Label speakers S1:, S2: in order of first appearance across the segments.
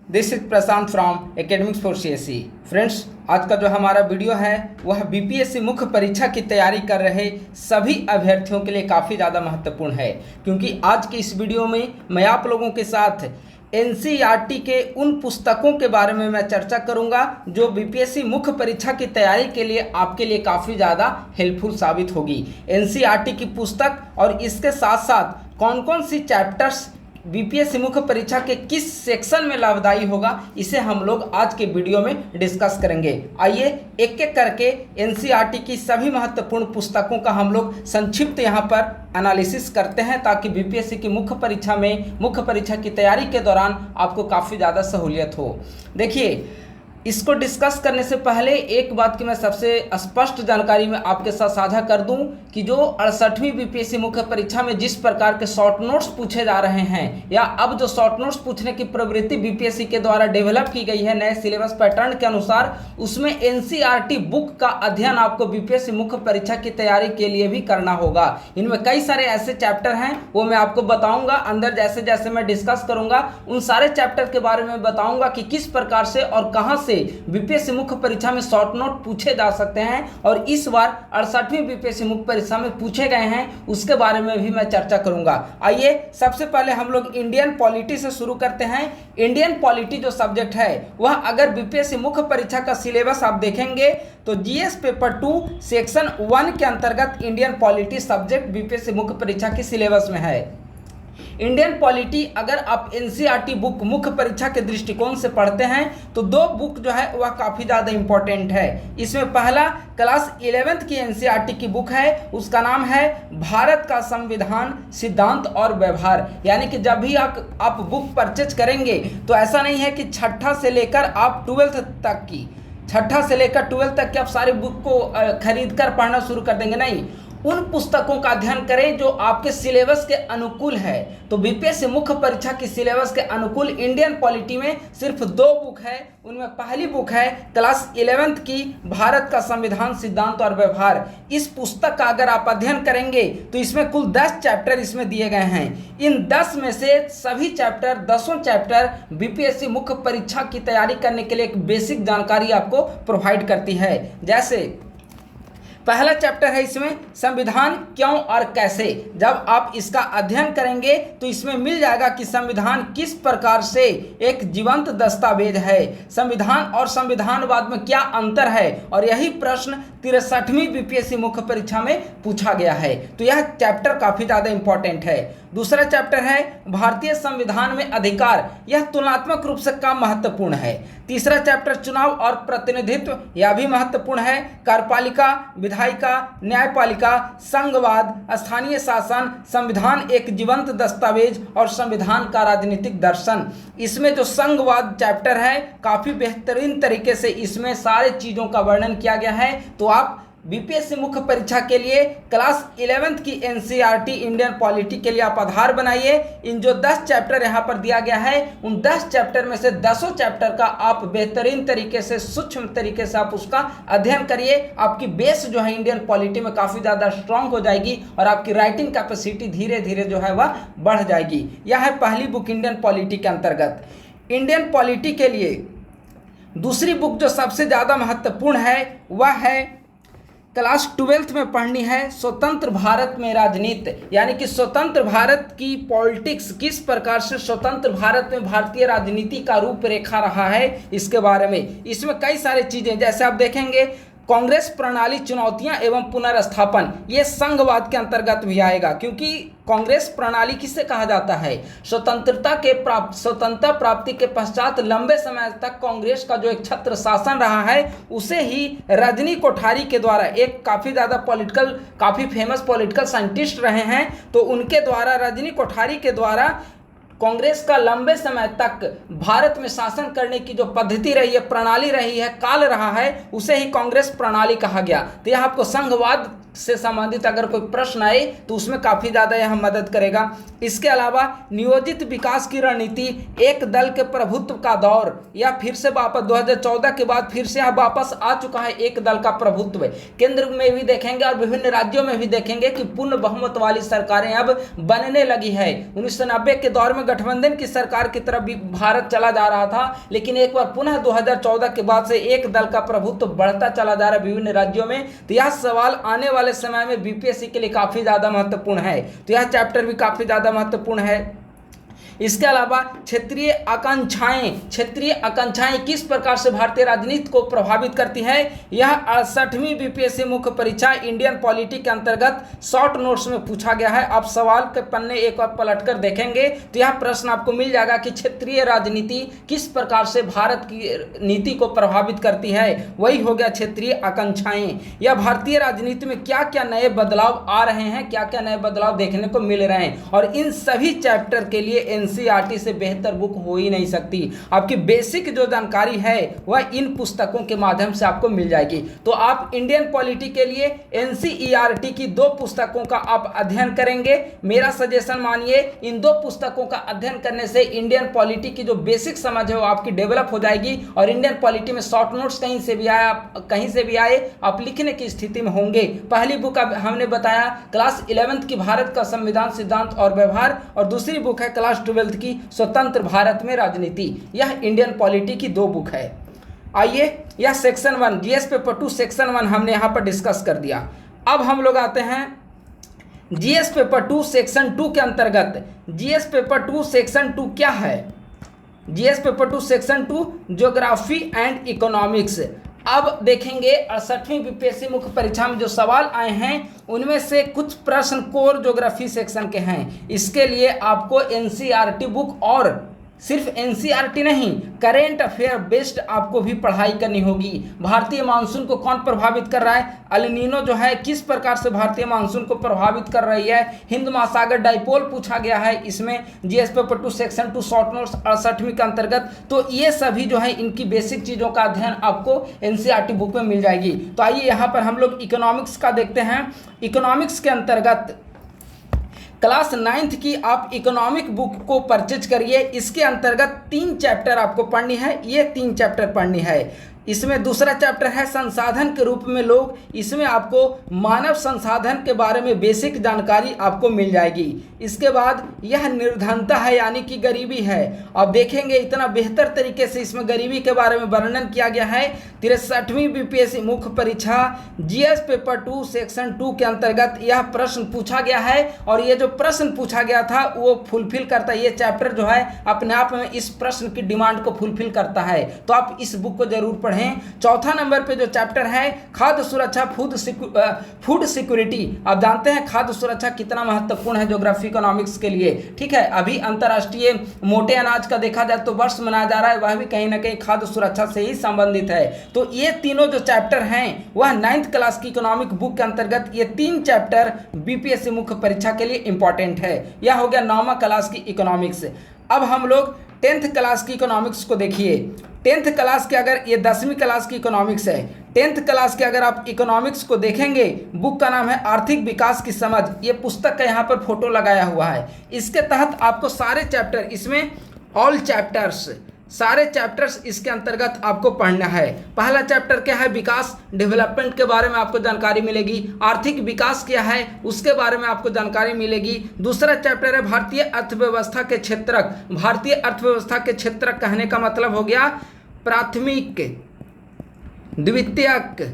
S1: This is Prashant from academics for CSE. Friends, आज का जो हमारा वीडियो है वह बीपीएससी मुख्य परीक्षा की तैयारी कर रहे सभी अभ्यर्थियों के लिए काफ़ी ज़्यादा महत्वपूर्ण है, क्योंकि आज के इस वीडियो में मैं आप लोगों के साथ एनसीईआरटी के उन पुस्तकों के बारे में मैं चर्चा करूंगा जो बीपीएससी मुख्य परीक्षा की तैयारी के लिए आपके लिए काफ़ी ज़्यादा हेल्पफुल साबित होगी। एनसीईआरटी की पुस्तक और इसके साथ साथ कौन कौन सी चैप्टर्स बीपीएससी मुख्य परीक्षा के किस सेक्शन में लाभदायी होगा, इसे हम लोग आज के वीडियो में डिस्कस करेंगे। आइए एक एक करके एनसीईआरटी की सभी महत्वपूर्ण पुस्तकों का हम लोग संक्षिप्त यहाँ पर एनालिसिस करते हैं, ताकि बीपीएससी की मुख्य परीक्षा की तैयारी के दौरान आपको काफ़ी ज़्यादा सहूलियत हो। देखिए, इसको डिस्कस करने से पहले एक बात की मैं सबसे स्पष्ट जानकारी में आपके साथ साझा कर दूं कि जो 68वीं बीपीएससी मुख्य परीक्षा में जिस प्रकार के शॉर्ट नोट्स पूछे जा रहे हैं, या अब जो शॉर्ट नोट्स पूछने की प्रवृत्ति बीपीएससी के द्वारा डेवलप की गई है नए सिलेबस पैटर्न के अनुसार, उसमें एनसीईआरटी बुक का अध्ययन आपको बीपीएससी मुख्य परीक्षा की तैयारी के लिए भी करना होगा। इनमें कई सारे ऐसे चैप्टर हैं, वो मैं आपको बताऊंगा। अंदर जैसे जैसे मैं डिस्कस करूंगा उन सारे चैप्टर के बारे में बताऊंगा कि किस प्रकार से और कहां से बीपीएससी मुख्य परीक्षा में शॉर्ट नोट पूछे जा सकते हैं, और इस बार 68वीं बीपीएससी मुख्य परीक्षा में पूछे गए हैं उसके बारे में भी मैं चर्चा करूंगा। आइए सबसे पहले हम लोग इंडियन पॉलिटी से शुरू करते हैं। इंडियन पॉलिटी जो सब्जेक्ट है वह अगर बीपीएससी मुख्य परीक्षा का सिलेबस आप देखेंगे तो जीएस पेपर 2 सेक्शन 1 के अंतर्गत इंडियन पॉलिटी सब्जेक्ट बीपीएससी मुख्य परीक्षा की सिलेबस में है। इंडियन पॉलिटी अगर आप एनसीईआरटी बुक मुख्य परीक्षा के दृष्टिकोण से पढ़ते हैं तो दो बुक जो है वह काफ़ी ज़्यादा इंपॉर्टेंट है। इसमें पहला क्लास 11th की एनसीईआरटी की बुक है, उसका नाम है भारत का संविधान, सिद्धांत और व्यवहार। यानी कि जब भी आप बुक परचेज करेंगे तो ऐसा नहीं है कि छठा से लेकर आप 12th तक की, छठा से लेकर 12th तक की आप सारी बुक को खरीद कर पढ़ना शुरू कर देंगे, नहीं। उन पुस्तकों का अध्ययन करें जो आपके सिलेबस के अनुकूल है। तो बीपीएससी मुख्य परीक्षा की सिलेबस के अनुकूल इंडियन पॉलिटी में सिर्फ 2 बुक है। उनमें पहली बुक है क्लास 11th की भारत का संविधान, सिद्धांत और व्यवहार। इस पुस्तक का अगर आप अध्ययन करेंगे तो इसमें कुल 10 चैप्टर इसमें दिए गए हैं। इन 10 में से सभी चैप्टर, 10 चैप्टर बीपीएससी मुख्य परीक्षा की तैयारी करने के लिए एक बेसिक जानकारी आपको प्रोवाइड करती है। जैसे पहला चैप्टर है इसमें संविधान क्यों और कैसे। जब आप इसका अध्ययन करेंगे तो इसमें मिल जाएगा कि संविधान किस प्रकार से एक जीवंत दस्तावेज है, संविधान और संविधानवाद में क्या अंतर है, और यही प्रश्न 63वीं बीपीएससी मुख्य परीक्षा में पूछा गया है। तो यह चैप्टर काफ़ी ज़्यादा इंपॉर्टेंट है। दूसरा चैप्टर है भारतीय संविधान में अधिकार, यह तुलनात्मक रूप से कम महत्वपूर्ण है। तीसरा चैप्टर चुनाव और प्रतिनिधित्व, यह भी महत्वपूर्ण है। कार्यपालिका, विधायिका, न्यायपालिका, संघवाद, स्थानीय शासन, संविधान एक जीवंत दस्तावेज और संविधान का राजनीतिक दर्शन। इसमें जो संघवाद चैप्टर है काफ़ी बेहतरीन तरीके से इसमें सारे चीज़ों का वर्णन किया गया है। तो आप बीपीएससी मुख्य परीक्षा के लिए क्लास 11th की एनसीईआरटी इंडियन पॉलिटी के लिए आप आधार बनाइए। इन जो 10 चैप्टर यहाँ पर दिया गया है उन 10 चैप्टर में से 10 चैप्टर का आप बेहतरीन तरीके से, सूक्ष्म तरीके से आप उसका अध्ययन करिए। आपकी बेस जो है इंडियन पॉलिटी में काफ़ी ज़्यादा स्ट्रांग हो जाएगी और आपकी राइटिंग कैपेसिटी धीरे धीरे जो है वह बढ़ जाएगी। यह है पहली बुक इंडियन पॉलिटी के अंतर्गत। इंडियन पॉलिटी के लिए दूसरी बुक जो सबसे ज़्यादा महत्वपूर्ण है वह है क्लास 12th में पढ़नी है, स्वतंत्र भारत में राजनीति। यानी कि स्वतंत्र भारत की पॉलिटिक्स, किस प्रकार से स्वतंत्र भारत में भारतीय राजनीति का रूपरेखा रहा है, इसके बारे में। इसमें कई सारी चीज़ें, जैसे आप देखेंगे कांग्रेस प्रणाली, चुनौतियां एवं पुनर्स्थापन, ये संघवाद के अंतर्गत भी आएगा, क्योंकि कांग्रेस प्रणाली किसे कहा जाता है, स्वतंत्रता प्राप्ति के पश्चात लंबे समय तक कांग्रेस का जो एक छत्र शासन रहा है उसे ही रजनी कोठारी के द्वारा, एक काफ़ी फेमस पॉलिटिकल साइंटिस्ट रहे हैं, तो उनके द्वारा, रजनी कोठारी के द्वारा कांग्रेस का लंबे समय तक भारत में शासन करने की जो पद्धति रही है, प्रणाली रही है, काल रहा है, उसे ही कांग्रेस प्रणाली कहा गया। तो यह आपको संघवाद से संबंधित अगर कोई प्रश्न आए तो उसमें काफ़ी ज़्यादा यह मदद करेगा। इसके अलावा नियोजित विकास की रणनीति, एक दल के प्रभुत्व का दौर, या फिर से वापस 2014 के बाद फिर से यहाँ वापस आ चुका है एक दल का प्रभुत्व। केंद्र में भी देखेंगे और विभिन्न राज्यों में भी देखेंगे कि पूर्ण बहुमत वाली सरकारें अब बनने लगी है। 1990 के दौर में गठबंधन की सरकार की तरफ भी भारत चला जा रहा था, लेकिन एक बार पुनः 2014 के बाद से एक दल का प्रभुत्व बढ़ता चला जा रहा है विभिन्न राज्यों में। तो यह सवाल आने वाले समय में बीपीएससी के लिए काफी ज्यादा महत्वपूर्ण है, तो यह चैप्टर भी काफी ज्यादा महत्वपूर्ण है। इसके अलावा क्षेत्रीय आकांक्षाएं किस प्रकार से भारतीय राजनीति को प्रभावित करती है, यह 68वीं बीपीएससी मुख्य परीक्षा इंडियन पॉलिटी के अंतर्गत शॉर्ट नोट्स में पूछा गया है। आप सवाल के पन्ने एक बार पलटकर देखेंगे तो यह प्रश्न आपको मिल जाएगा कि क्षेत्रीय राजनीति किस प्रकार से भारत की नीति को प्रभावित करती है। वही हो गया क्षेत्रीय आकांक्षाएं। यह भारतीय राजनीति में क्या क्या नए बदलाव आ रहे हैं, क्या क्या नए बदलाव देखने को मिल रहे हैं, और इन सभी चैप्टर के लिए एनसीईआरटी से बेहतर बुक हो ही नहीं सकती। आपकी बेसिक जो जानकारी है वह इन पुस्तकों के माध्यम से आपको मिल जाएगी। तो आप इंडियन पॉलिटी के लिए एनसीईआरटी की 2 पुस्तकों का आप अध्ययन करेंगे। मेरा सजेशन मानिए, इन 2 पुस्तकों का अध्ययन करने से इंडियन पॉलिटी की जो बेसिक समझ है वो आपकी डेवलप हो जाएगी, और इंडियन पॉलिटी में शॉर्ट नोट्स कहीं से भी आए आप लिखने की स्थिति में होंगे। पहली बुक हमने बताया क्लास 11th की भारत का संविधान, सिद्धांत और व्यवहार, और दूसरी बुक है क्लास 12th की स्वतंत्र भारत में राजनीति। यह इंडियन पॉलिटी की 2 बुक है। आइए, यह सेक्शन 1 जीएस पेपर 2 सेक्शन 1 हमने यहाँ पर डिस्कस कर दिया। अब हम लोग आते हैं जीएस पेपर 2 सेक्शन 2 के अंतर्गत। जीएस पेपर 2 सेक्शन 2 क्या है? GS paper 2 section 2 geography and economics. अब देखेंगे 68वीं बीपीएससी मुख्य परीक्षा में जो सवाल आए हैं उनमें से कुछ प्रश्न कोर ज्योग्राफी सेक्शन के हैं। इसके लिए आपको एनसीईआरटी बुक और सिर्फ एनसीईआरटी नहीं, करेंट अफेयर बेस्ड आपको भी पढ़ाई करनी होगी। भारतीय मानसून को कौन प्रभावित कर रहा है, अल नीनो जो है किस प्रकार से भारतीय मानसून को प्रभावित कर रही है, हिंद महासागर डाइपोल पूछा गया है इसमें GS paper 2 section 2 short notes 68वीं के अंतर्गत। तो ये सभी जो है इनकी बेसिक चीज़ों का अध्ययन आपको एनसीईआरटी बुक में मिल जाएगी। तो आइए यहाँ पर हम लोग इकोनॉमिक्स का देखते हैं। इकोनॉमिक्स के अंतर्गत क्लास 9th की आप इकोनॉमिक बुक को परचेज करिए। इसके अंतर्गत 3 चैप्टर आपको पढ़नी है, ये 3 चैप्टर पढ़नी है। इसमें दूसरा चैप्टर है संसाधन के रूप में लोग। इसमें आपको मानव संसाधन के बारे में बेसिक जानकारी आपको मिल जाएगी। इसके बाद यह निर्धनता है यानी कि गरीबी है। अब देखेंगे इतना बेहतर तरीके से इसमें गरीबी के बारे में वर्णन किया गया है। 63वीं बीपीएससी मुख्य परीक्षा जीएस पेपर 2 सेक्शन 2 के अंतर्गत यह प्रश्न पूछा गया है, और ये जो प्रश्न पूछा गया था वो फुलफिल करता है। ये चैप्टर जो है अपने आप में इस प्रश्न की डिमांड को फुलफिल करता है, तो आप इस बुक को जरूर पढ़ें। चौथा नंबर पे जो चैप्टर है खाद्य सुरक्षा, फूड सिक्योरिटी। आप जानते हैं खाद्य सुरक्षा कितना महत्वपूर्ण है ज्योग्राफी इकोनॉमिक्स के लिए, ठीक है। अभी अंतर्राष्ट्रीय मोटे अनाज का देखा जाए तो वर्ष मनाया जा रहा है, वह भी कहीं ना कहीं खाद्य सुरक्षा से ही संबंधित है। तो ये तीनों जो चैप्टर हैं वह 9th क्लास की इकोनॉमिक बुक के अंतर्गत ये 3 चैप्टर बीपीएससी मुख्य परीक्षा के लिए इंपॉर्टेंट है। यह हो गया 9वीं क्लास की इकोनॉमिक्स। अब हम लोग 10th क्लास की इकोनॉमिक्स को देखिए। 10th क्लास के अगर ये 10वीं क्लास की इकोनॉमिक्स है, 10th क्लास के अगर आप इकोनॉमिक्स को देखेंगे, बुक का नाम है आर्थिक विकास की समझ। ये पुस्तक का यहाँ पर फोटो लगाया हुआ है। इसके तहत आपको सारे चैप्टर, इसमें ऑल चैप्टर्स, सारे चैप्टर्स इसके अंतर्गत आपको पढ़ना है। पहला चैप्टर क्या है, विकास, डेवलपमेंट के बारे में आपको जानकारी मिलेगी। आर्थिक विकास क्या है उसके बारे में आपको जानकारी मिलेगी। दूसरा चैप्टर है भारतीय अर्थव्यवस्था के क्षेत्रक। भारतीय अर्थव्यवस्था के क्षेत्रक कहने का मतलब हो गया प्राथमिक, द्वितीयक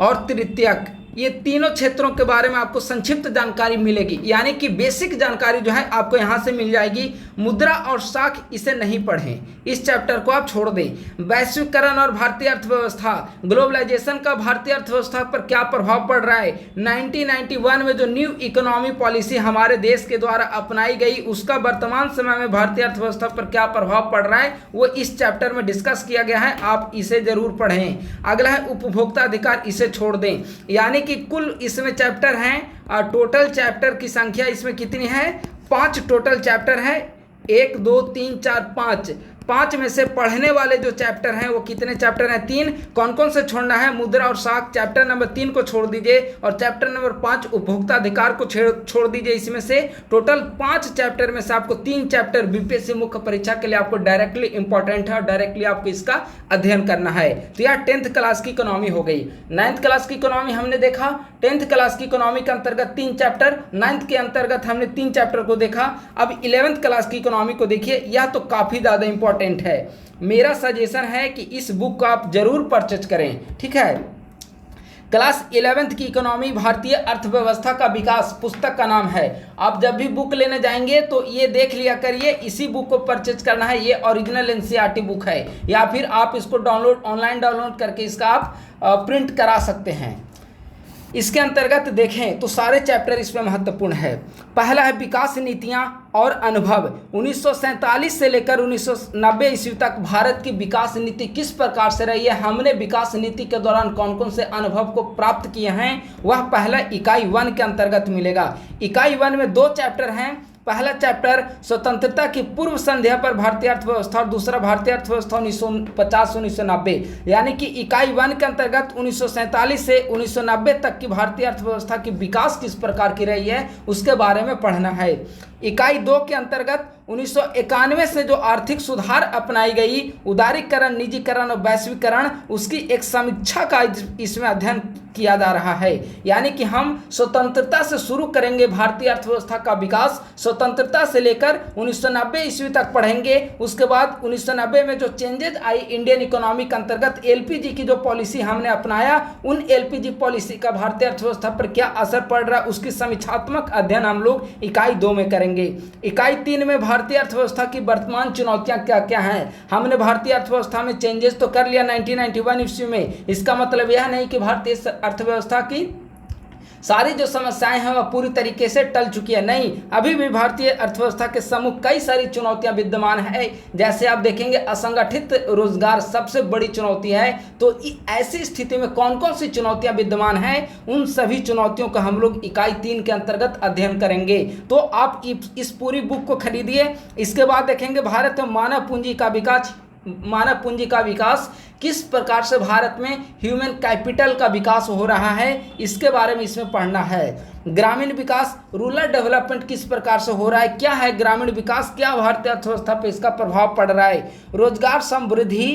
S1: और तृतीयक। ये तीनों क्षेत्रों के बारे में आपको संक्षिप्त जानकारी मिलेगी, यानी कि बेसिक जानकारी जो है आपको यहाँ से मिल जाएगी। मुद्रा और साख इसे नहीं पढ़ें, इस चैप्टर को आप छोड़ दें। वैश्वीकरण और भारतीय अर्थव्यवस्था, ग्लोबलाइजेशन का भारतीय अर्थव्यवस्था पर क्या प्रभाव पड़ रहा है। 1991 में जो न्यू इकोनॉमी पॉलिसी हमारे देश के द्वारा अपनाई गई उसका वर्तमान समय में भारतीय अर्थव्यवस्था पर क्या प्रभाव पड़ रहा है वो इस चैप्टर में डिस्कस किया गया है, आप इसे जरूर पढ़ें। अगला है उपभोक्ता अधिकार, इसे छोड़ दें। यानी कि कुल इसमें चैप्टर हैं, टोटल चैप्टर की संख्या इसमें कितनी है, 5 टोटल चैप्टर है। 1 2 3 4 5 5 में से पढ़ने वाले जो चैप्टर हैं वो कितने चैप्टर हैं? 3। कौन कौन से छोड़ना है? मुद्रा और साख चैप्टर नंबर 3 को छोड़ दीजिए और चैप्टर नंबर 5 उपभोक्ता अधिकार को छोड़ दीजिए। इसमें से टोटल 5 चैप्टर में से आपको 3 चैप्टर बीपीएससी मुख्य परीक्षा के लिए आपको डायरेक्टली इंपॉर्टेंट है और डायरेक्टली आपको इसका अध्ययन करना है। तो यह 10th क्लास की इकोनॉमी हो गई। 9th क्लास की इकोनॉमी हमने देखा। 10th क्लास की इकोनॉमी के अंतर्गत 3 चैप्टर, 9th के अंतर्गत हमने 3 चैप्टर को देखा। अब 11th क्लास की इकोनॉमी को देखिए, यह तो काफी ज्यादा इंपॉर्टेंट है। मेरा सजेशन है कि इस बुक को आप जरूर परचेज करें, ठीक है। क्लास 11th की इकोनॉमी भारतीय अर्थव्यवस्था का विकास पुस्तक का नाम है। आप जब भी बुक लेने जाएंगे तो ये देख लिया करिए, इसी बुक को परचेज करना है। ये ओरिजिनल एनसीईआरटी बुक है, या फिर आप इसको ऑनलाइन डाउनलोड करके इसका आप प्रिंट करा सकते हैं। इसके अंतर्गत देखें तो सारे चैप्टर इसमें महत्वपूर्ण है। पहला है विकास नीतियां और अनुभव। 1947 से लेकर 1990 ईस्वी तक भारत की विकास नीति किस प्रकार से रही है, हमने विकास नीति के दौरान कौन कौन से अनुभव को प्राप्त किए हैं, वह पहला इकाई 1 के अंतर्गत मिलेगा। इकाई 1 में 2 चैप्टर हैं। पहला चैप्टर स्वतंत्रता की पूर्व संध्या पर भारतीय अर्थव्यवस्था और दूसरा भारतीय अर्थव्यवस्था 1950-1990, यानी कि इकाई 1 के अंतर्गत 1947 से 1990 तक की भारतीय अर्थव्यवस्था की विकास किस प्रकार की रही है उसके बारे में पढ़ना है। इकाई 2 के अंतर्गत 1991 से जो आर्थिक सुधार अपनाई गई, उदारीकरण, निजीकरण और वैश्वीकरण, उसकी एक समीक्षा का इसमें अध्ययन किया जा रहा है। यानी कि हम स्वतंत्रता से शुरू करेंगे भारतीय अर्थव्यवस्था का विकास, स्वतंत्रता से लेकर 1990 ईस्वी तक पढ़ेंगे। उसके बाद 1990 में जो चेंजेज आई इंडियन इकोनॉमी के अंतर्गत, एलपीजी की जो पॉलिसी हमने अपनाया, उन एलपीजी पॉलिसी का भारतीय अर्थव्यवस्था पर क्या असर पड़ रहा है, उसकी समीक्षात्मक अध्ययन हम लोग इकाई 2 में करेंगे। इकाई 3 में भारतीय अर्थव्यवस्था की वर्तमान चुनौतियां क्या क्या हैं। हमने भारतीय अर्थव्यवस्था में चेंजेस तो कर लिया 1991 ईस्वी में, इसका मतलब यह नहीं कि भारतीय अर्थव्यवस्था की सारी जो समस्याएं हैं वह पूरी तरीके से टल चुकी है, नहीं, अभी भी भारतीय अर्थव्यवस्था के सम्मुख कई सारी चुनौतियां विद्यमान है। जैसे आप देखेंगे असंगठित रोजगार सबसे बड़ी चुनौती है। तो ऐसी स्थिति में कौन कौन सी चुनौतियां विद्यमान हैं, उन सभी चुनौतियों का हम लोग इकाई 3 के अंतर्गत अध्ययन करेंगे। तो आप इस पूरी बुक को खरीदिए। इसके बाद देखेंगे भारत में मानव पूंजी का विकास किस प्रकार से भारत में ह्यूमन कैपिटल का विकास हो रहा है, इसके बारे में इसमें पढ़ना है। ग्रामीण विकास, रूरल डेवलपमेंट किस प्रकार से हो रहा है, क्या है ग्रामीण विकास, क्या भारतीय अर्थव्यवस्था पर इसका प्रभाव पड़ रहा है। रोजगार समृद्धि,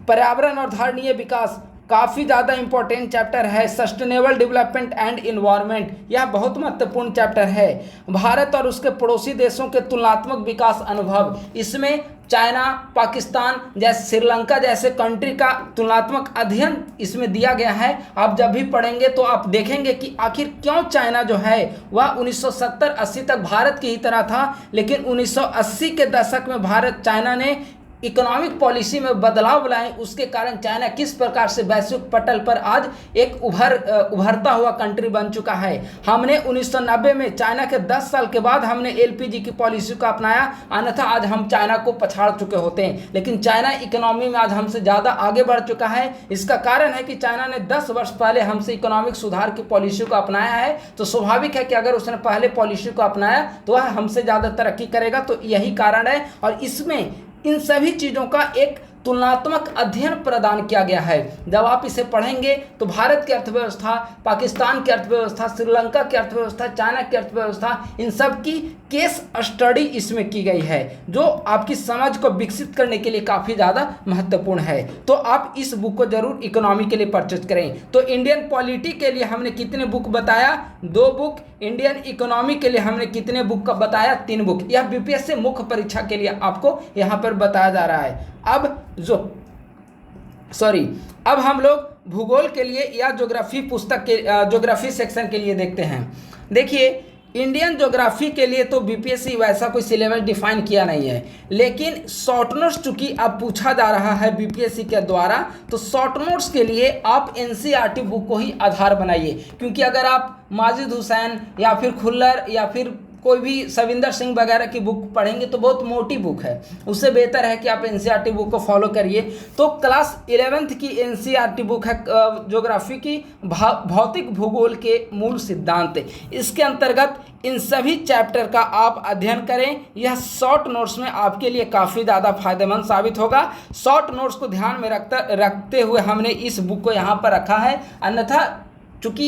S1: पर्यावरण और धारणीय विकास काफ़ी ज़्यादा इंपॉर्टेंट चैप्टर है। सस्टेनेबल डेवलपमेंट एंड इन्वायरमेंट, यह बहुत महत्वपूर्ण चैप्टर है। भारत और उसके पड़ोसी देशों के तुलनात्मक विकास अनुभव, इसमें चाइना, पाकिस्तान जैसे, श्रीलंका जैसे कंट्री का तुलनात्मक अध्ययन इसमें दिया गया है। आप जब भी पढ़ेंगे तो आप देखेंगे कि आखिर क्यों चाइना जो है वह 1970-80 तक भारत की ही तरह था, लेकिन 1980 के दशक में चाइना ने इकोनॉमिक पॉलिसी में बदलाव लाए। उसके कारण चाइना किस प्रकार से वैश्विक पटल पर आज एक उभरता हुआ कंट्री बन चुका है। हमने 1990 में चाइना के 10 साल के बाद हमने एलपीजी की पॉलिसी को अपनाया, अन्यथा आज हम चाइना को पछाड़ चुके होते हैं। लेकिन चाइना इकोनॉमी में आज हमसे ज़्यादा आगे बढ़ चुका है। इसका कारण है कि चाइना ने 10 वर्ष पहले हमसे इकोनॉमिक सुधार की पॉलिसी को अपनाया है। तो स्वाभाविक है कि अगर उसने पहले पॉलिसी को अपनाया तो वह हमसे ज़्यादा तरक्की करेगा। तो यही कारण है, और इसमें इन सभी चीज़ों का एक तुलनात्मक अध्ययन प्रदान किया गया है। जब आप इसे पढ़ेंगे तो भारत की अर्थव्यवस्था, पाकिस्तान की अर्थव्यवस्था, श्रीलंका की अर्थव्यवस्था, चाइना की अर्थव्यवस्था, इन सब की केस स्टडी इसमें की गई है, जो आपकी समझ को विकसित करने के लिए काफ़ी ज़्यादा महत्वपूर्ण है। तो आप इस बुक को जरूर इकोनॉमी के लिए परचेज करें। तो इंडियन पॉलिटी के लिए हमने कितने बुक बताया? 2 बुक। इंडियन इकोनॉमी के लिए हमने कितने बुक का बताया? 3 बुक। यह बीपीएससी मुख्य परीक्षा के लिए आपको यहाँ पर बताया जा रहा है। अब हम लोग भूगोल के लिए या ज्योग्राफी पुस्तक के ज्योग्राफी सेक्शन के लिए देखते हैं। देखिए, इंडियन ज्योग्राफी के लिए तो बीपीएससी वैसा कोई सिलेबस डिफाइन किया नहीं है, लेकिन शॉर्ट नोट्स चूंकि अब पूछा जा रहा है बीपीएससी के द्वारा, तो शॉर्ट नोट्स के लिए आप एनसीईआरटी बुक को ही आधार बनाइए। क्योंकि अगर आप माजिद हुसैन या फिर खुल्लर या फिर कोई भी सविंदर सिंह वगैरह की बुक पढ़ेंगे तो बहुत मोटी बुक है, उससे बेहतर है कि आप एनसीईआरटी बुक को फॉलो करिए। तो क्लास 11th की एनसीईआरटी बुक है ज्योग्राफी की भौतिक भूगोल के मूल सिद्धांत। इसके अंतर्गत इन सभी चैप्टर का आप अध्ययन करें। यह शॉर्ट नोट्स में आपके लिए काफ़ी ज़्यादा फायदेमंद साबित होगा। शॉर्ट नोट्स को ध्यान में रखते हुए हमने इस बुक को यहाँ पर रखा है। अन्यथा चूँकि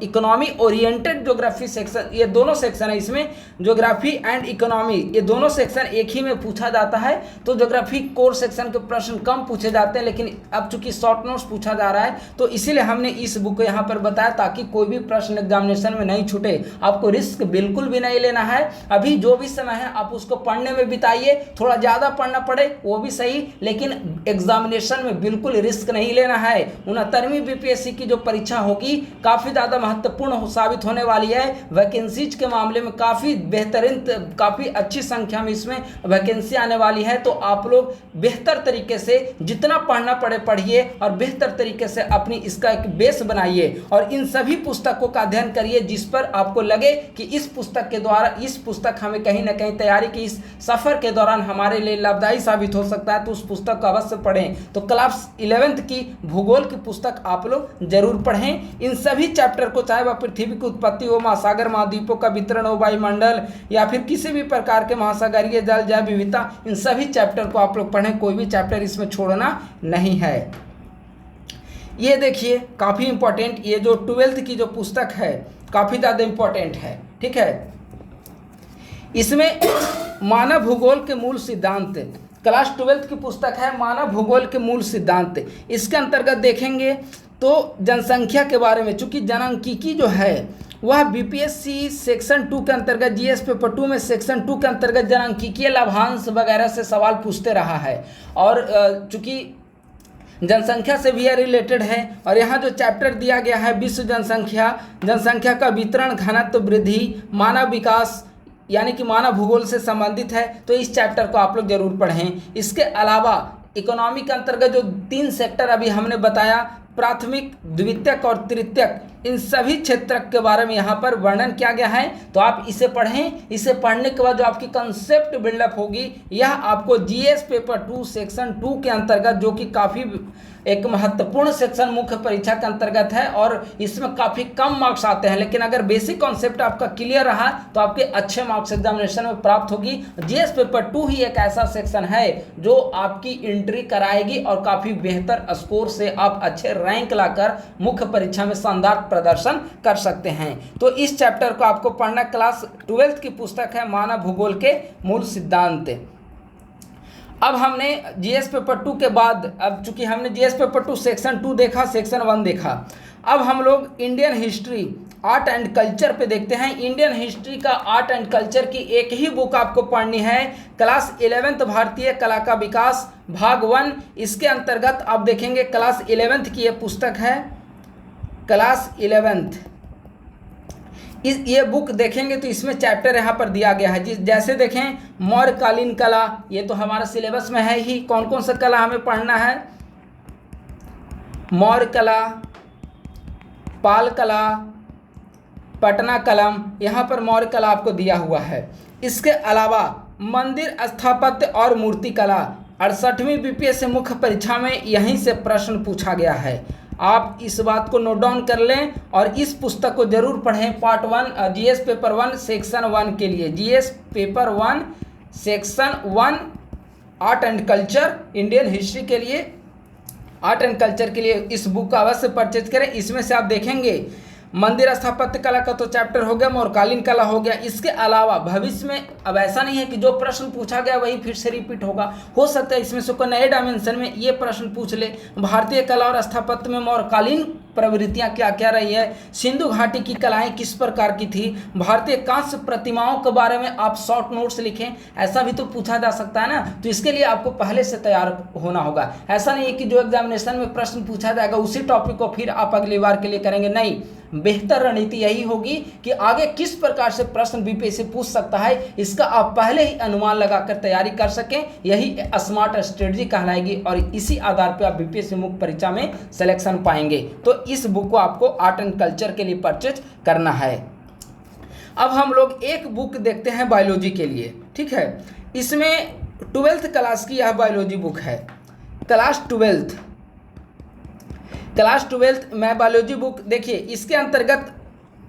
S1: इकोनॉमी ओरिएंटेड ज्योग्राफी सेक्शन, ये दोनों सेक्शन है इसमें, ज्योग्राफी एंड इकोनॉमी, ये दोनों सेक्शन एक ही में पूछा जाता है। तो ज्योग्राफी कोर सेक्शन के प्रश्न कम पूछे जाते हैं, लेकिन अब चूँकि शॉर्ट नोट्स पूछा जा रहा है तो इसीलिए हमने इस बुक को यहाँ पर बताया, ताकि कोई भी प्रश्न एग्जामिनेशन में नहीं छूटे। आपको रिस्क बिल्कुल भी नहीं लेना है। अभी जो भी समय है आप उसको पढ़ने में बिताइए, थोड़ा ज़्यादा पढ़ना पड़े वो भी सही, लेकिन एग्जामिनेशन में बिल्कुल रिस्क नहीं लेना है। 69वीं बीपीएससी की जो परीक्षा होगी काफ़ी ज़्यादा महत्वपूर्ण साबित होने वाली है। वैकेंसीज के मामले में काफ़ी बेहतरीन, काफ़ी अच्छी संख्या में इसमें वैकेंसी आने वाली है। तो आप लोग बेहतर तरीके से जितना पढ़ना पड़े पढ़िए और बेहतर तरीके से अपनी इसका एक बेस बनाइए और इन सभी पुस्तकों का अध्ययन करिए जिस पर आपको लगे कि इस पुस्तक के द्वारा, इस पुस्तक हमें कहीं ना कहीं तैयारी के इस सफ़र के दौरान हमारे लिए लाभदायी साबित हो सकता है, तो उस पुस्तक को अवश्य पढ़ें। तो क्लास 11th की भूगोल की पुस्तक आप लोग जरूर पढ़ें। इन सभी चैप्टर को, चाहे वह पृथ्वी की उत्पत्ति हो, महासागर महाद्वीपों का वितरण हो, वायुमंडल या फिर किसी भी प्रकार के महासागरीय जल, जैव विविधता, इन सभी चैप्टर को आप लोग पढ़ें। कोई भी चैप्टर इसमें छोड़ना नहीं है। ये देखिए काफ़ी इंपॉर्टेंट, ये जो 12th की जो पुस्तक है काफ़ी ज़्यादा इंपॉर्टेंट है, ठीक है। इसमें मानव भूगोल के मूल सिद्धांत, क्लास 12th की पुस्तक है मानव भूगोल के मूल सिद्धांत। इसके अंतर्गत देखेंगे तो जनसंख्या के बारे में, चूँकि जनसांख्यिकी जो है वह बीपीएससी सेक्शन 2 के अंतर्गत, जीएस पेपर 2 में सेक्शन 2 के अंतर्गत जनसांख्यिकीय लाभांश वगैरह से सवाल पूछते रहा है। और चूँकि जनसंख्या से भी यह रिलेटेड है, और यहाँ जो चैप्टर दिया गया है विश्व जनसंख्या, जनसंख्या का वितरण, घनत्व, वृद्धि, मानव विकास, यानी कि मानव भूगोल से संबंधित है। तो इस चैप्टर को आप लोग जरूर पढ़ें। इसके अलावा इकोनॉमी के अंतर्गत जो 3 सेक्टर अभी हमने बताया, प्राथमिक, द्वितीयक और तृतीयक, इन सभी क्षेत्र के बारे में यहाँ पर वर्णन किया गया है। तो आप इसे पढ़ें। इसे पढ़ने के बाद जो आपकी कंसेप्ट बिल्डअप होगी, यह आपको जीएस पेपर 2 सेक्शन 2 के अंतर्गत, जो कि काफ़ी एक महत्वपूर्ण सेक्शन मुख्य परीक्षा के अंतर्गत है और इसमें काफ़ी कम मार्क्स आते हैं, लेकिन अगर बेसिक कॉन्सेप्ट आपका क्लियर रहा तो आपके अच्छे मार्क्स एग्जामिनेशन में प्राप्त होगी। जीएस पेपर 2 ही एक ऐसा सेक्शन है जो आपकी एंट्री कराएगी और काफ़ी बेहतर स्कोर से आप अच्छे रैंक लाकर मुख्य परीक्षा में शानदार प्रदर्शन कर सकते हैं। तो इस चैप्टर को आपको पढ़ना। क्लास 12th की पुस्तक है मानव भूगोल के मूल सिद्धांत। अब हमने जीएस पेपर 2 के बाद, अब चूंकि हमने जीएस पेपर 2 सेक्शन 2 देखा, सेक्शन 1 देखा, अब हम लोग Indian history, art and culture पे देखते हैं। इंडियन हिस्ट्री का आर्ट एंड कल्चर की एक ही बुक आपको पढ़नी है, क्लास 11th भारतीय कला का विकास भाग 1। इसके अंतर्गत आप देखेंगे क्लास 11th की ये पुस्तक है, क्लास 11th। ये बुक देखेंगे तो इसमें चैप्टर यहाँ पर दिया गया है, जैसे देखें मौर्यकालीन कला, ये तो हमारा सिलेबस में है ही। कौन कौन सा कला हमें पढ़ना है? मौर्य कला, पाल कला, पटना कलम, यहाँ पर मौर्य कला आपको दिया हुआ है। इसके अलावा मंदिर स्थापत्य और मूर्ति कला, 68वीं बीपीएससी मुख्य परीक्षा में यहीं से प्रश्न पूछा गया है। आप इस बात को नोट डाउन कर लें और इस पुस्तक को जरूर पढ़ें। पार्ट 1 जीएस पेपर 1 सेक्शन 1 के लिए, GS paper 1 section 1 art and culture, Indian history के लिए, आर्ट एंड कल्चर के लिए इस बुक का अवश्य परचेज करें। इसमें से आप देखेंगे मंदिर स्थापत्य कला का तो चैप्टर हो गया, मौर्यकालीन कला हो गया। इसके अलावा भविष्य में अब ऐसा नहीं है कि जो प्रश्न पूछा गया वही फिर से रिपीट होगा, हो सकता है इसमें से कोई नए डायमेंशन में ये प्रश्न पूछ ले। भारतीय कला और स्थापत्य में मौर्यकालीन प्रवृत्तियाँ क्या क्या रही है, सिंधु घाटी की कलाएं किस प्रकार की थी, भारतीय कांस्य प्रतिमाओं के बारे में आप शॉर्ट नोट्स लिखें, ऐसा भी तो पूछा जा सकता है ना। तो इसके लिए आपको पहले से तैयार होना होगा। ऐसा नहीं है कि जो एग्जामिनेशन में प्रश्न पूछा जाएगा उसी टॉपिक को फिर आप अगली बार के लिए करेंगे, नहीं। बेहतर रणनीति यही होगी कि आगे किस प्रकार से प्रश्न बीपीएससी पूछ सकता है, इसका आप पहले ही अनुमान लगाकर तैयारी कर सकें, यही स्मार्ट स्ट्रेटजी कहलाएगी और इसी आधार पर आप बीपीएससी मुख्य परीक्षा में सिलेक्शन पाएंगे। तो इस बुक को आपको आर्ट एंड कल्चर के लिए परचेज करना है। अब हम लोग एक बुक देखते हैं बायोलॉजी के लिए, ठीक है। इसमें 12th क्लास की यह बायोलॉजी बुक है, क्लास 12th में बायोलॉजी बुक। देखिए इसके अंतर्गत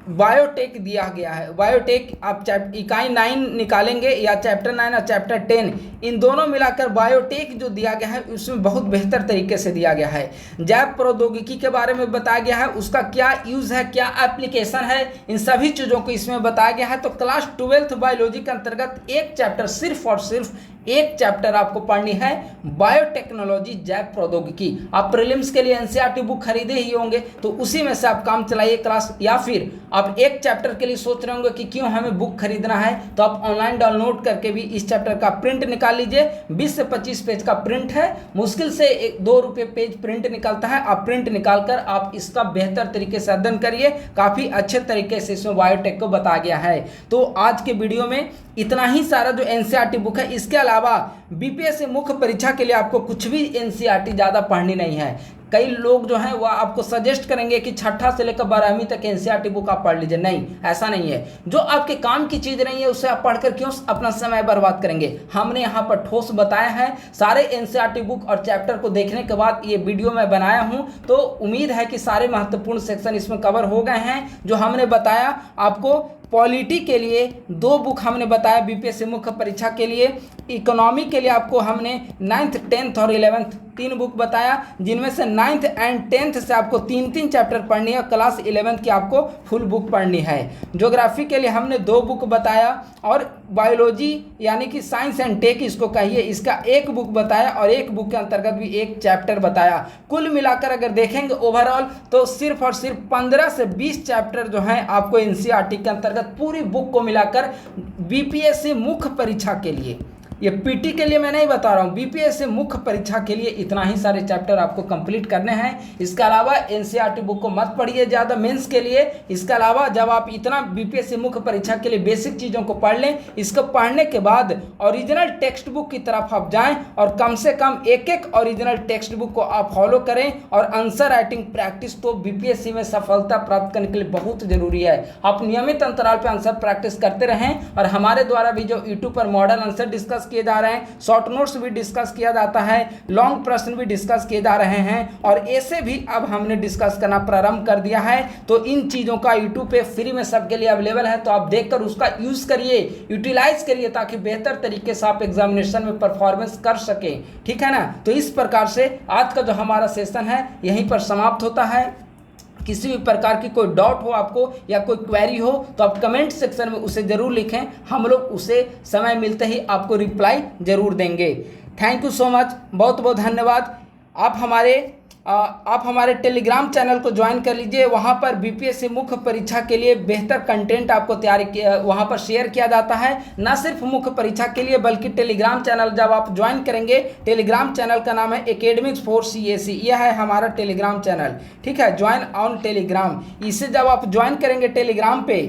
S1: बायोटेक दिया गया है। बायोटेक आप इकाई 9 निकालेंगे या चैप्टर 9 और चैप्टर 10, इन दोनों मिलाकर बायोटेक जो दिया गया है उसमें बहुत बेहतर तरीके से दिया गया है। जैव प्रौद्योगिकी के बारे में बताया गया है, उसका क्या यूज़ है, क्या एप्लीकेशन है, इन सभी चीज़ों को इसमें बताया गया है। तो क्लास 12th बायोलॉजी के अंतर्गत एक चैप्टर, सिर्फ और सिर्फ एक चैप्टर आपको पढ़नी है, बायोटेक्नोलॉजी, जैव प्रौद्योगिकी। आप प्रीलिम्स के लिए एनसीईआरटी बुक खरीदे ही होंगे, तो उसी में से आप काम चलाइए क्लास। या फिर आप एक चैप्टर के लिए सोच रहे होंगे कि क्यों हमें बुक खरीदना है, तो आप ऑनलाइन डाउनलोड करके भी इस चैप्टर का प्रिंट निकाल लीजिए। 20 से 25 पेज का प्रिंट है, मुश्किल से 2 रुपये पेज प्रिंट निकलता है। आप प्रिंट निकालकर आप इसका बेहतर तरीके से अध्ययन करिए, काफ़ी अच्छे तरीके से इसमें बायोटेक को बताया गया है। तो आज के वीडियो में इतना ही सारा जो एनसीईआरटी बुक है, इसके अलावा बीपीएससी मुख्य परीक्षा के लिए आपको कुछ भी एनसीईआरटी ज़्यादा पढ़नी नहीं है। कई लोग जो हैं वह आपको सजेस्ट करेंगे कि छठा से लेकर 12वीं तक एनसीईआरटी बुक आप पढ़ लीजिए। नहीं, ऐसा नहीं है। जो आपके काम की चीज़ नहीं है उसे आप पढ़कर क्यों अपना समय बर्बाद करेंगे। हमने यहाँ पर ठोस बताया है। सारे एनसीईआरटी बुक और चैप्टर को देखने के बाद ये वीडियो मैं बनाया हूँ, तो उम्मीद है कि सारे महत्वपूर्ण सेक्शन इसमें कवर हो गए हैं जो हमने बताया। आपको पॉलिटी के लिए 2 बुक हमने बताया, बीपीएससी मुख्य परीक्षा के लिए। इकोनॉमी के लिए आपको हमने 9th, 10th और 11th 3 बुक बताया, जिनमें से 9th एंड 10th से आपको 3-3 चैप्टर पढ़नी है। क्लास 11th की आपको फुल बुक पढ़नी है। ज्योग्राफी के लिए हमने 2 बुक बताया, और बायोलॉजी यानी कि साइंस एंड टेक इसको कहिए, इसका 1 बुक बताया, और 1 बुक के अंतर्गत भी 1 चैप्टर बताया। कुल मिलाकर अगर देखेंगे ओवरऑल, तो सिर्फ और सिर्फ 15 से 20 चैप्टर जो हैं आपको एनसीईआरटी के अंतर्गत पूरी बुक को मिलाकर बीपीएससी मुख्य परीक्षा के लिए, ये पीटी के लिए मैं नहीं बता रहा हूँ, बीपीएससी मुख्य परीक्षा के लिए इतना ही सारे चैप्टर आपको कंप्लीट करने हैं। इसके अलावा एनसीईआरटी बुक को मत पढ़िए ज़्यादा मेंस के लिए। इसके अलावा जब आप इतना बीपीएससी मुख्य परीक्षा के लिए बेसिक चीज़ों को पढ़ लें, इसको पढ़ने के बाद ओरिजिनल टेक्स्ट बुक की तरफ आप जाएं, और कम से कम एक ओरिजिनल टेक्स्ट बुक को आप फॉलो करें, और आंसर राइटिंग प्रैक्टिस तो बीपीएससी में सफलता प्राप्त करने के लिए बहुत जरूरी है। आप नियमित अंतराल पर आंसर प्रैक्टिस करते रहें, और हमारे द्वारा भी जो यूट्यूब पर मॉडल आंसर डिस्कस किए जा रहे हैं, शॉर्ट नोट्स भी डिस्कस किया जाता है, लॉन्ग प्रश्न भी डिस्कस किए जा रहे हैं, और ऐसे भी अब हमने डिस्कस करना प्रारंभ कर दिया है। तो इन चीज़ों का यूट्यूब पे फ्री में सबके लिए अवेलेबल है, तो आप देखकर उसका यूज़ करिए, यूटिलाइज करिए, ताकि बेहतर तरीके से आप एग्जामिनेशन में परफॉर्मेंस कर सकें। ठीक है ना। तो इस प्रकार से आज का जो हमारा सेशन है यहीं पर समाप्त होता है। किसी भी प्रकार की कोई डाउट हो आपको या कोई क्वेरी हो, तो आप कमेंट सेक्शन में उसे ज़रूर लिखें, हम लोग उसे समय मिलते ही आपको रिप्लाई ज़रूर देंगे। थैंक यू सो मच, बहुत बहुत धन्यवाद। आप हमारे टेलीग्राम चैनल को ज्वाइन कर लीजिए। वहाँ पर बीपीएससी मुख्य परीक्षा के लिए बेहतर कंटेंट आपको वहाँ पर शेयर किया जाता है, ना सिर्फ मुख्य परीक्षा के लिए, बल्कि टेलीग्राम चैनल जब आप ज्वाइन करेंगे, टेलीग्राम चैनल का नाम है एकेडमिक्स फॉर सीएसई, यह है हमारा टेलीग्राम चैनल। ठीक है, ज्वाइन ऑन टेलीग्राम। इसे जब आप ज्वाइन करेंगे टेलीग्राम पे,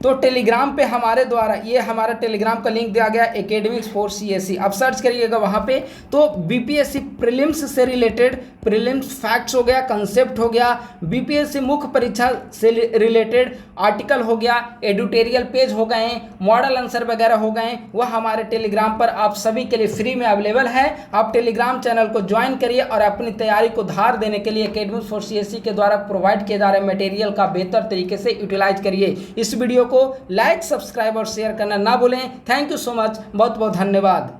S1: तो टेलीग्राम पे हमारे द्वारा, ये हमारा टेलीग्राम का लिंक दिया गया एकेडमिक्स फॉर सीएसई, आप सर्च करिएगा वहाँ पे। तो बीपीएससी प्रीलिम्स से रिलेटेड, प्रीलिम्स फैक्ट्स हो गया, कंसेप्ट हो गया, बीपीएससी मुख्य परीक्षा से रिलेटेड आर्टिकल हो गया, एडिटोरियल पेज हो गए, मॉडल आंसर वगैरह हो गए, वह हमारे टेलीग्राम पर आप सभी के लिए फ्री में अवेलेबल है। आप टेलीग्राम चैनल को ज्वाइन करिए, और अपनी तैयारी को धार देने के लिए एकेडमिक्स फॉर सीएसई के द्वारा प्रोवाइड किए जा रहे मटेरियल का बेहतर तरीके से यूटिलाइज करिए। इस वीडियो को लाइक, सब्सक्राइब और शेयर करना ना भूलें। थैंक यू सो मच, बहुत बहुत धन्यवाद।